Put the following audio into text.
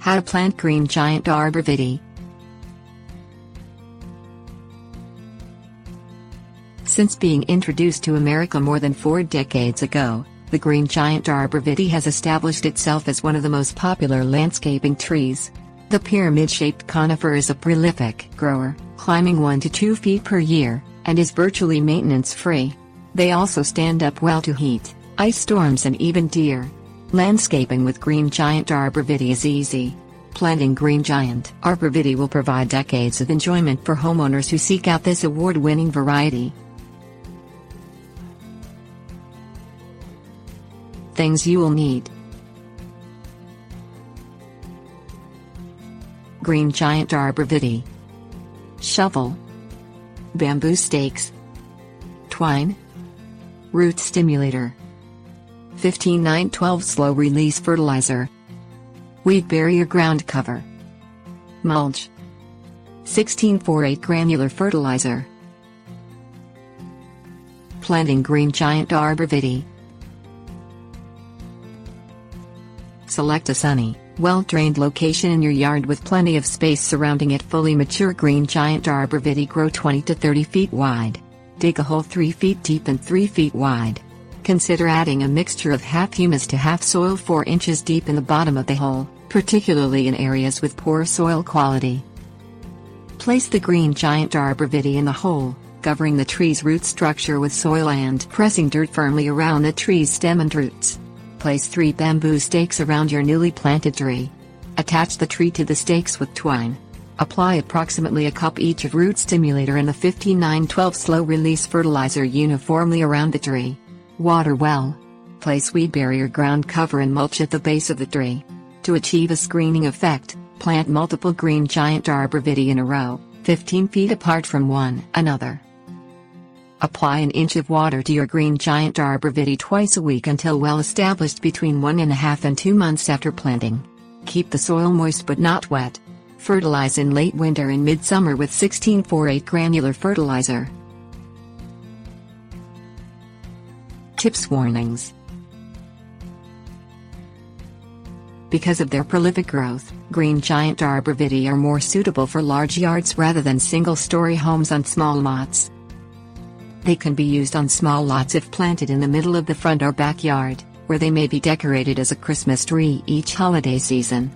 How to plant green giant arborvitae. Since being introduced to America more than 4 decades ago, the green giant arborvitae has established itself as one of the most popular landscaping trees. The pyramid-shaped conifer is a prolific grower, climbing 1 to 2 feet per year, and is virtually maintenance-free. They also stand up well to heat, ice storms and even deer. Landscaping with green giant arborvitae is easy. Planting green giant arborvitae will provide decades of enjoyment for homeowners who seek out this award-winning variety. Things you will need: green giant arborvitae, shovel, bamboo stakes, twine, root stimulator, 15-9-12 slow release fertilizer, weed barrier ground cover, mulch, 16-4-8 granular fertilizer. Planting green giant arborvitae. Select a sunny, well-drained location in your yard with plenty of space surrounding it. Fully mature green giant arborvitae grow 20 to 30 feet wide. Dig a hole 3 feet deep and 3 feet wide. Consider adding a mixture of half humus to half soil 4 inches deep in the bottom of the hole, particularly in areas with poor soil quality. Place the green giant arborvitae in the hole, covering the tree's root structure with soil and pressing dirt firmly around the tree's stem and roots. Place 3 bamboo stakes around your newly planted tree. Attach the tree to the stakes with twine. Apply approximately a cup each of root stimulator and the 15-9-12 slow-release fertilizer uniformly around the tree. Water well. Place weed barrier ground cover and mulch at the base of the tree. To achieve a screening effect, plant multiple green giant arborvitae in a row, 15 feet apart from one another. Apply an inch of water to your green giant arborvitae twice a week until well established between 1.5 and 2 months after planting. Keep the soil moist but not wet. Fertilize in late winter and midsummer with 16-4-8 granular fertilizer. Tips. Warnings. Because of their prolific growth, green giant arborvitae are more suitable for large yards rather than single-story homes on small lots. They can be used on small lots if planted in the middle of the front or backyard, where they may be decorated as a Christmas tree each holiday season.